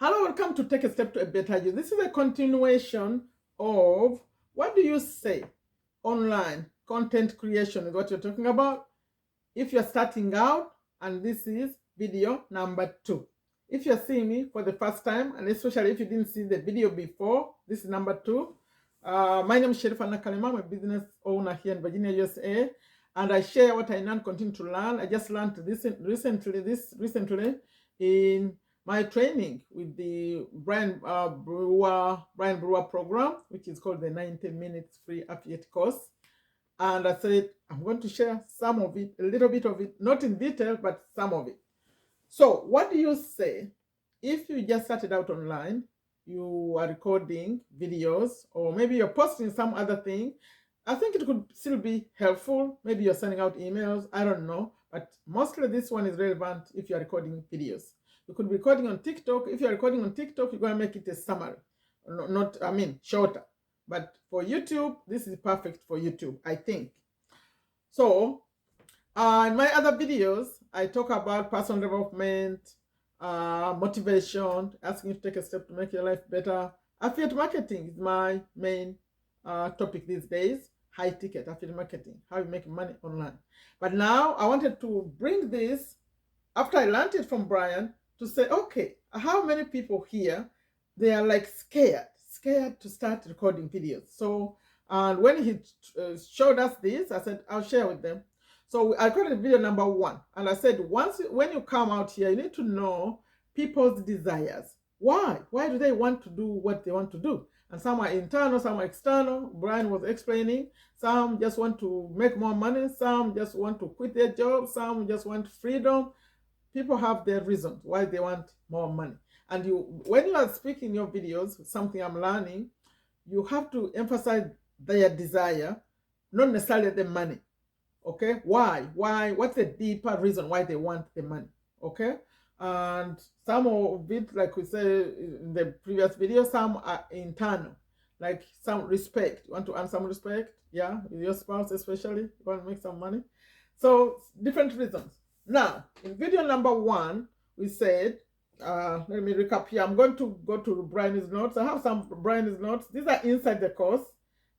Hello, welcome to Take a Step to a Better You. This is a continuation of what do you say online content creation is what you're talking about. If you're starting out, and this is video number 2. If you're seeing me for the first time, and especially if you didn't see the video before, this is number 2. My name is Sherifa Nakalema. I'm a business owner here in Virginia, USA, and I share what I know and continue to learn. I just learned this recently in my training with the Brewer program, which is called the 90 minutes free affiliate course. And I said, I'm going to share some of it, a little bit of it, not in detail, but some of it. So what do you say if you just started out online, you are recording videos, or maybe you're posting some other thing? I think it could still be helpful. Maybe you're sending out emails, I don't know. But mostly this one is relevant if you're recording videos. You could be recording on TikTok. If you're recording on TikTok, you're going to make it a summary, shorter. But for YouTube, this is perfect for YouTube, I think. So, in my other videos, I talk about personal development, motivation, asking you to take a step to make your life better. Affiliate marketing is my main topic these days. High ticket affiliate marketing, how you make money online. But now I wanted to bring this, after I learned it from Brian, to say, okay, how many people here, they are like scared to start recording videos. So, and when he showed us this, I said, I'll share with them. So I recorded video number 1, and I said, when you come out here, you need to know people's desires. Why do they want to do what they want to do? And some are internal, some are external. Brian was explaining. Some just want to make more money, some just want to quit their job, some just want freedom. People have their reasons why they want more money. And when you are speaking in your videos, something I'm learning, you have to emphasize their desire, not necessarily the money. Okay? Why? What's the deeper reason why they want the money? Okay? And some of it, like we said in the previous video, some are internal. Like some respect. You want to earn some respect? Yeah, with your spouse especially. You want to make some money. So, different reasons. Now, in video number 1, we said, let me recap here. I'm going to go to Brian's notes. I have some Brian's notes. These are inside the course.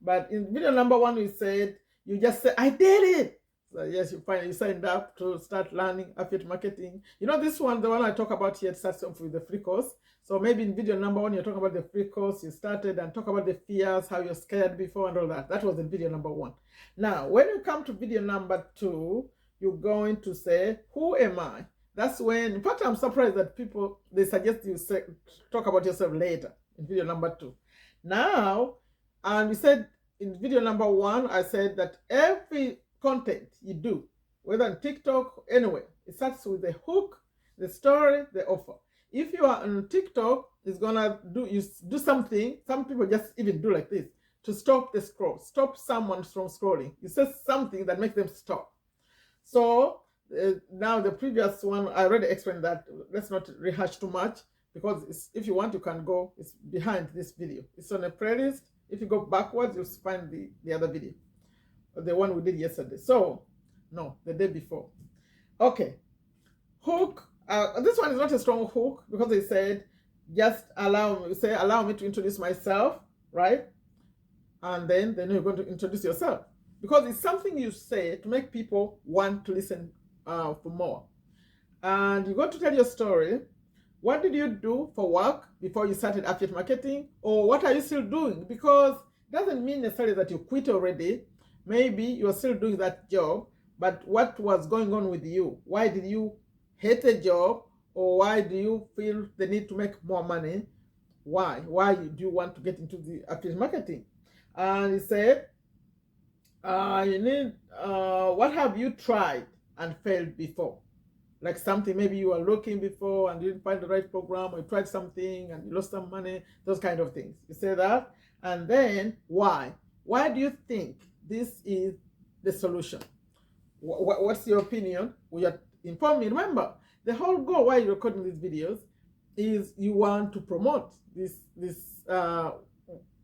But in video number 1, we said, you just say, I did it. So yes, you signed up to start learning affiliate marketing. You know, this one, the one I talk about here, starts off with the free course. So maybe in video number 1, you're talking about the free course, you started, and talk about the fears, how you're scared before and all that. That was in video number 1. Now, when you come to video number 2, you're going to say, who am I? That's when, in fact, I'm surprised that people, they suggest you talk about yourself later in video number 2. Now, and we said in video number 1, I said that every content you do, whether on TikTok, anywhere, it starts with the hook, the story, the offer. If you are on TikTok, it's gonna do something. Some people just even do like this to stop the scroll, stop someone from scrolling. You say something that makes them stop. So now the previous one, I already explained that. Let's not rehash too much, because if you want, you can go. It's behind this video. It's on a playlist. If you go backwards, you'll find the other video, the one we did yesterday. So, no, the day before. Okay, hook. This one is not a strong hook, because they said, just allow me to introduce myself, right? And then you're going to introduce yourself, because it's something you say to make people want to listen for more. And you're going to tell your story. What did you do for work before you started affiliate marketing? Or what are you still doing? Because it doesn't mean necessarily that you quit already. Maybe you're still doing that job, but what was going on with you? Why did you hate the job? Or why do you feel the need to make more money? Why? Why do you want to get into the affiliate marketing? And he said, what have you tried and failed before? Like something maybe you were looking before and you didn't find the right program, or you tried something and you lost some money, those kind of things. You say that. And then why? Why do you think this is the solution? What's your opinion? Will you inform me? Remember, the whole goal why you're recording these videos is you want to promote you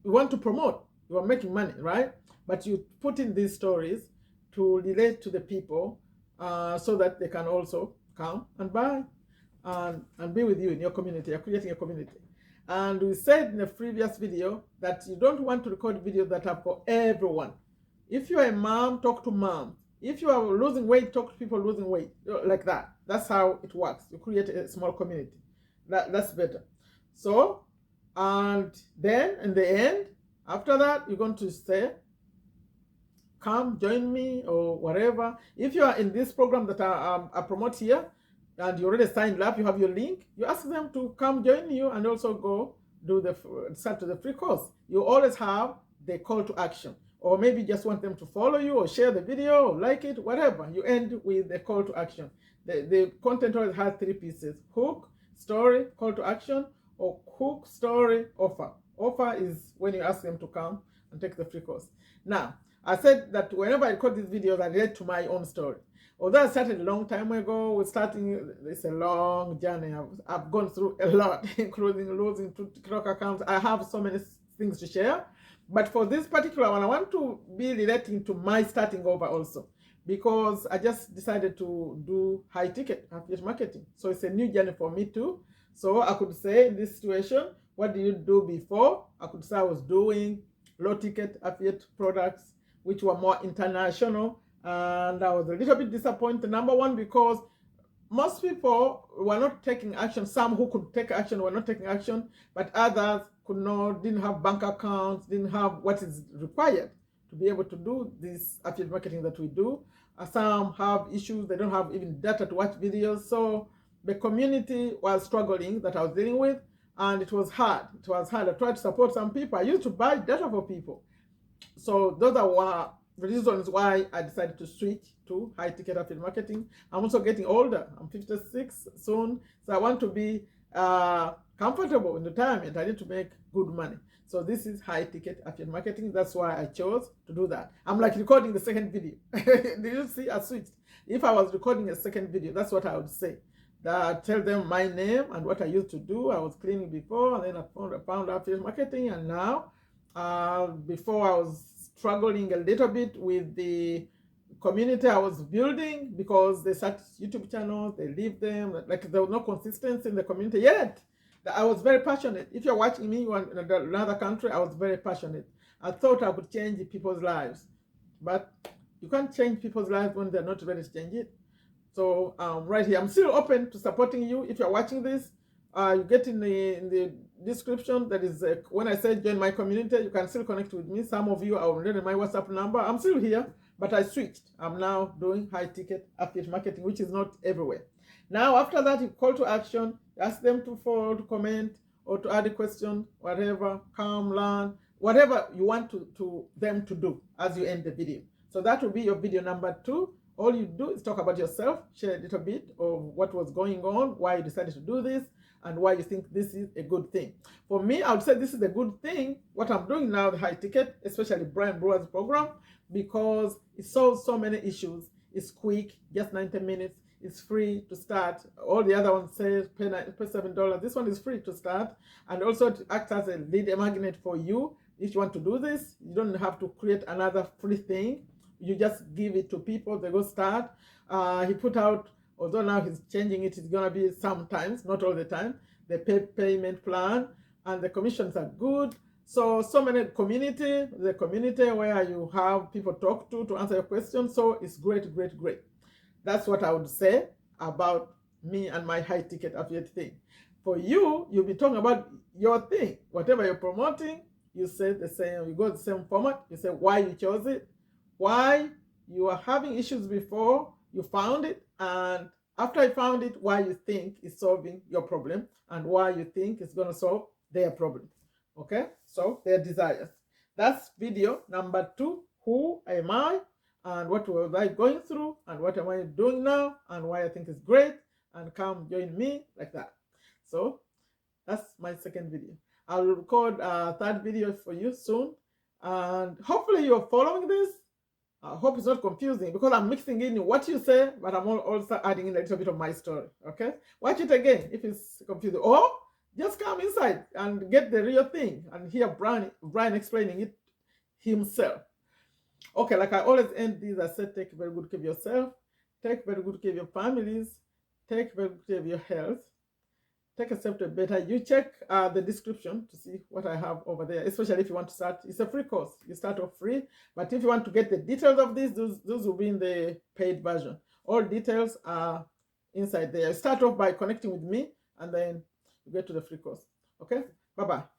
want to promote. You are making money, right? But you put in these stories to relate to the people so that they can also come and buy. and be with you in your community. You're creating a community. And we said in a previous video that you don't want to record videos that are for everyone. If you are a mom, talk to mom. If you are losing weight, talk to people losing weight. Like that. That's how it works. You create a small community. That's better. So, and then in the end, after that, you're going to say, come join me or whatever. If you are in this program that I promote here and you already signed up, you have your link, you ask them to come join you and also go do start to the free course. You always have the call to action, or maybe just want them to follow you or share the video or like it, whatever. You end with the call to action. The content always has 3 pieces: hook, story, call to action, or hook, story, offer. Offer is when you ask them to come and take the free course. Now, I said that whenever I record these videos, I relate to my own story. Although I started a long time ago, it's a long journey. I've gone through a lot, including losing 2 TikTok accounts. I have so many things to share. But for this particular one, I want to be relating to my starting over also, because I just decided to do high ticket affiliate marketing. So it's a new journey for me too. So I could say in this situation, what did you do before? I could say I was doing low ticket affiliate products, which were more international, and I was a little bit disappointed. Number one, because most people were not taking action. Some who could take action were not taking action, but others didn't have bank accounts, didn't have what is required to be able to do this affiliate marketing that we do. Some have issues, they don't have even data to watch videos. So the community was struggling that I was dealing with, and it was hard. It was hard. I tried to support some people. I used to buy data for people. So those are the reasons why I decided to switch to high ticket affiliate marketing. I'm also getting older. I'm 56 soon. So I want to be comfortable in retirement. I need to make good money. So this is high ticket affiliate marketing. That's why I chose to do that. I'm like recording the second video. Did you see? I switched. If I was recording a second video, that's what I would say. That tell them my name and what I used to do. I was cleaning before, and then I found affiliate marketing, and now before I was struggling a little bit with the community I was building, because they start YouTube channels, they leave them, like there was no consistency in the community yet. I was very passionate. If you're watching me, you are in another country, I was very passionate. I thought I could change people's lives, but you can't change people's lives when they're not ready to change it. So right here, I'm still open to supporting you. If you're watching this, you get in the description, that is when I say join my community, you can still connect with me. Some of you are already my WhatsApp number. I'm still here, but I switched. I'm now doing high ticket affiliate marketing, which is not everywhere. Now after that, you call to action, ask them to follow, to comment, or to add a question, whatever, come, learn, whatever you want them to do as you end the video. So that will be your video number 2. All you do is talk about yourself, share a little bit of what was going on, why you decided to do this, and why you think this is a good thing. For me, I would say this is a good thing, what I'm doing now, the high ticket, especially Brewer's program, because it solves so many issues. It's quick, just 90 minutes. It's free to start. All the other ones say pay $7. This one is free to start, and also to act as a lead magnet for you. If you want to do this, you don't have to create another free thing. You just give it to people, they go start. He put out, although now he's changing it, it's gonna be sometimes, not all the time, the payment plan, and the commissions are good. So many the community where you have people talk to answer your questions. So it's great, great, great. That's what I would say about me and my high ticket affiliate thing. For you, you'll be talking about your thing. Whatever you're promoting, you say the same, you go the same format, you say why you chose it, why you are having issues before you found it, and after you found it, why you think it's solving your problem, and why you think it's going to solve their problem. Okay, so their desires. That's video number 2. Who am I, and what was I going through, and what am I doing now, and why I think it's great, and come join me, like that. So that's my second video. I'll record a third video for you soon, and hopefully you're following this. I hope it's not confusing, because I'm mixing in what you say, but I'm also adding in a little bit of my story. Okay, watch it again if it's confusing, or just come inside and get the real thing and hear Brian explaining it himself. Okay, like I always end these, I said, take very good care of yourself, take very good care of your families, take very good care of your health, take a step to better, you check the description to see what I have over there, especially if you want to start. It's a free course. You start off free, but if you want to get the details of this, those will be in the paid version. All details are inside there. Start off by connecting with me, and then you get to the free course. Okay, bye-bye.